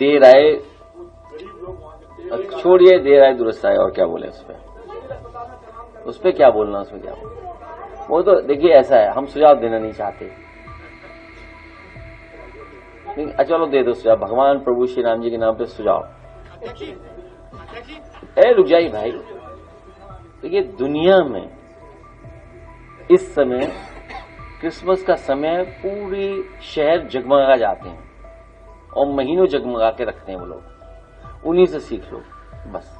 देर आए, छोड़िए देर आए दुरुस्त आए, और क्या बोले उस पर क्या बोलना, उसमें क्या बोलना। वो तो देखिए ऐसा है, हम सुझाव देना नहीं चाहते, चलो दे दो सुझाव, भगवान प्रभु श्री राम जी के नाम पे सुझाव। रुक जाइए भाई, देखिए दुनिया में इस समय क्रिसमस का समय पूरे शहर जगमगा जाते हैं और महीनों जगमगा के रखते हैं वो लोग, उन्हीं से सीख लो बस।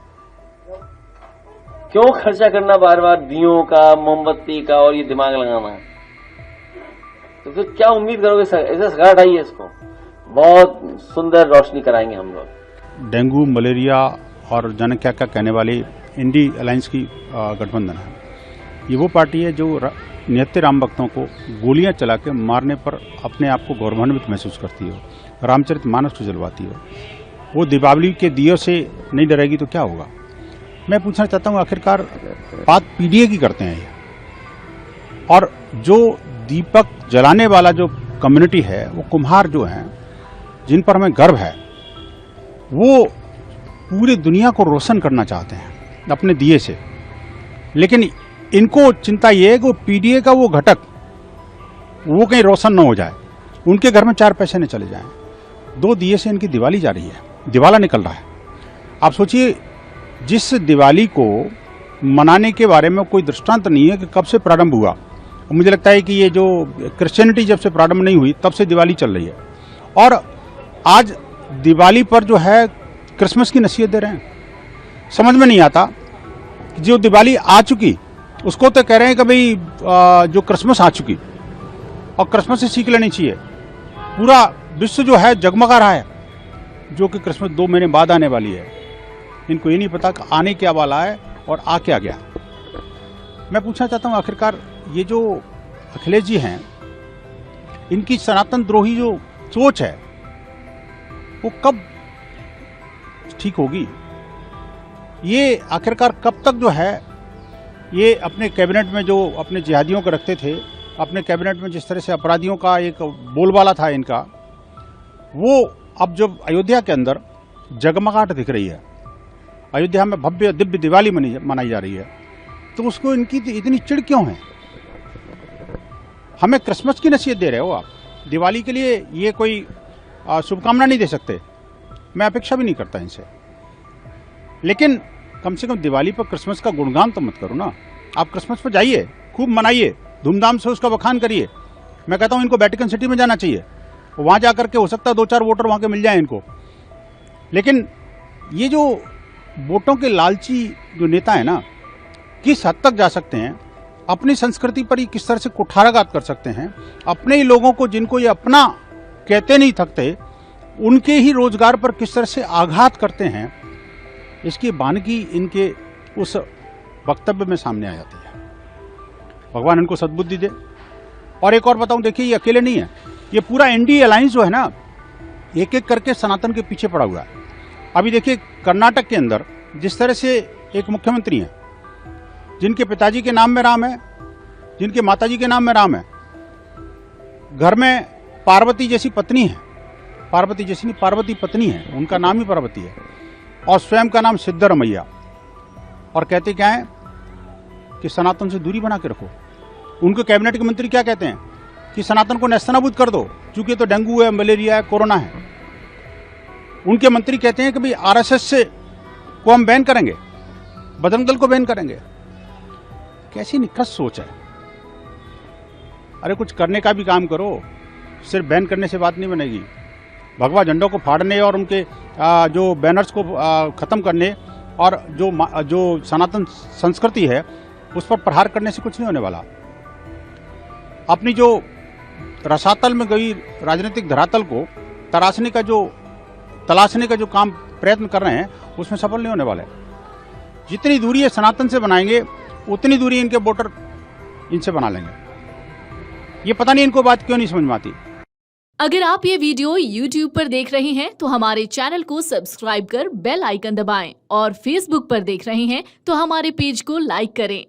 क्यों खर्चा करना बार बार दियों का, मोमबत्ती का, और ये दिमाग लगाना, तो फिर क्या उम्मीद करोगे? ऐसा सगाट आई है, इसको बहुत सुंदर रोशनी कराएंगे हम लोग। डेंगू, मलेरिया और जाने क्या क्या कहने वाली इंडी अलायंस की गठबंधन है। ये वो पार्टी है जो निहत्थे राम भक्तों को गोलियां चला के मारने पर अपने आप को गौरवान्वित महसूस करती हो, रामचरितमानस को जलवाती हो। वो दीपावली के दियों से नहीं डरेगी तो क्या होगा? मैं पूछना चाहता हूँ, आखिरकार बात पीडीए की करते हैं ये, और जो दीपक जलाने वाला जो कम्युनिटी है, वो कुम्हार जो हैं, जिन पर हमें गर्व है, वो पूरी दुनिया को रोशन करना चाहते हैं अपने दिए से। लेकिन इनको चिंता ये है कि वो पीडीए का वो घटक वो कहीं रोशन न हो जाए, उनके घर में 4 पैसे न चले जाएं। 2 दिए से इनकी दिवाली जा रही है, दिवाला निकल रहा है। आप सोचिए, जिस दिवाली को मनाने के बारे में कोई दृष्टांत नहीं है कि कब से प्रारंभ हुआ। मुझे लगता है कि ये जो क्रिश्चियनिटी जब से प्रारंभ नहीं हुई तब से दिवाली चल रही है, और आज दिवाली पर जो है क्रिसमस की नसीहत दे रहे हैं। समझ में नहीं आता कि जो दिवाली आ चुकी उसको तो कह रहे हैं कि भाई जो क्रिसमस आ चुकी, और क्रिसमस से सीख लेनी चाहिए। पूरा विश्व जो है जगमगा रहा है, जो कि क्रिसमस 2 महीने बाद आने वाली है। इनको ये नहीं पता कि आने क्या वाला है और आ क्या गया। मैं पूछना चाहता हूं, आखिरकार ये जो अखिलेश जी हैं, इनकी सनातन द्रोही जो सोच है वो कब ठीक होगी? ये आखिरकार कब तक जो है, ये अपने कैबिनेट में जो अपने जिहादियों को रखते थे, अपने कैबिनेट में जिस तरह से अपराधियों का एक बोलबाला था इनका, वो अब जब अयोध्या के अंदर जगमगाहट दिख रही है, अयोध्या में भव्य दिव्य दिवाली मनाई जा रही है, तो उसको इनकी इतनी चिढ़ क्यों है? हमें क्रिसमस की नसीहत दे रहे हो आप, दिवाली के लिए ये कोई शुभकामना नहीं दे सकते। मैं अपेक्षा भी नहीं करता इनसे, लेकिन कम से कम दिवाली पर क्रिसमस का गुणगान तो मत करो ना। आप क्रिसमस पर जाइए, खूब मनाइए, धूमधाम से उसका बखान करिए। मैं कहता हूं इनको वेटिकन सिटी में जाना चाहिए, वहां जाकर के हो सकता है 2-4 वोटर वहां के मिल जाए इनको। लेकिन ये जो वोटों के लालची जो नेता है ना, किस हद तक जा सकते हैं, अपनी संस्कृति पर ही किस तरह से कुठाराघात कर सकते हैं, अपने ही लोगों को जिनको ये अपना कहते नहीं थकते, उनके ही रोजगार पर किस तरह से आघात करते हैं, इसकी बानगी इनके उस वक्तव्य में सामने आ जाती है। भगवान इनको सद्बुद्धि दे। और एक और बताऊं, देखिए ये अकेले नहीं है, ये पूरा एनडीए अलायंस जो है ना, एक एक करके सनातन के पीछे पड़ा हुआ है। अभी देखिए कर्नाटक के अंदर जिस तरह से एक मुख्यमंत्री हैं, जिनके पिताजी के नाम में राम है, जिनके माताजी के नाम में राम है, घर में पार्वती जैसी पत्नी है, पार्वती जैसी नहीं, पार्वती पत्नी है, उनका नाम ही पार्वती है, और स्वयं का नाम सिद्धरमैया, और कहते क्या है कि सनातन से दूरी बना के रखो। उनके कैबिनेट के मंत्री क्या कहते हैं कि सनातन को नेस्तनाबूद कर दो, चूंकि तो डेंगू है, मलेरिया है, कोरोना है। उनके मंत्री कहते हैं कि भाई आरएसएस से को हम बैन करेंगे, बजरंग दल को बैन करेंगे। कैसी निकृष्ट सोच है। अरे कुछ करने का भी काम करो, सिर्फ बैन करने से बात नहीं बनेगी। भगवा झंडों को फाड़ने और उनके जो बैनर्स को खत्म करने और जो सनातन संस्कृति है उस पर प्रहार करने से कुछ नहीं होने वाला। अपनी जो रसातल में गई राजनीतिक धरातल को तलाशने का जो काम प्रयत्न कर रहे हैं, उसमें सफल नहीं होने वाले। जितनी दूरी ये सनातन से बनाएंगे, उतनी दूरी इनके वोटर इनसे बना लेंगे। ये पता नहीं इनको बात क्यों नहीं समझ में आती। अगर आप ये वीडियो YouTube पर देख रहे हैं तो हमारे चैनल को सब्सक्राइब कर बेल आइकन दबाएं, और Facebook पर देख रहे हैं तो हमारे पेज को लाइक करें।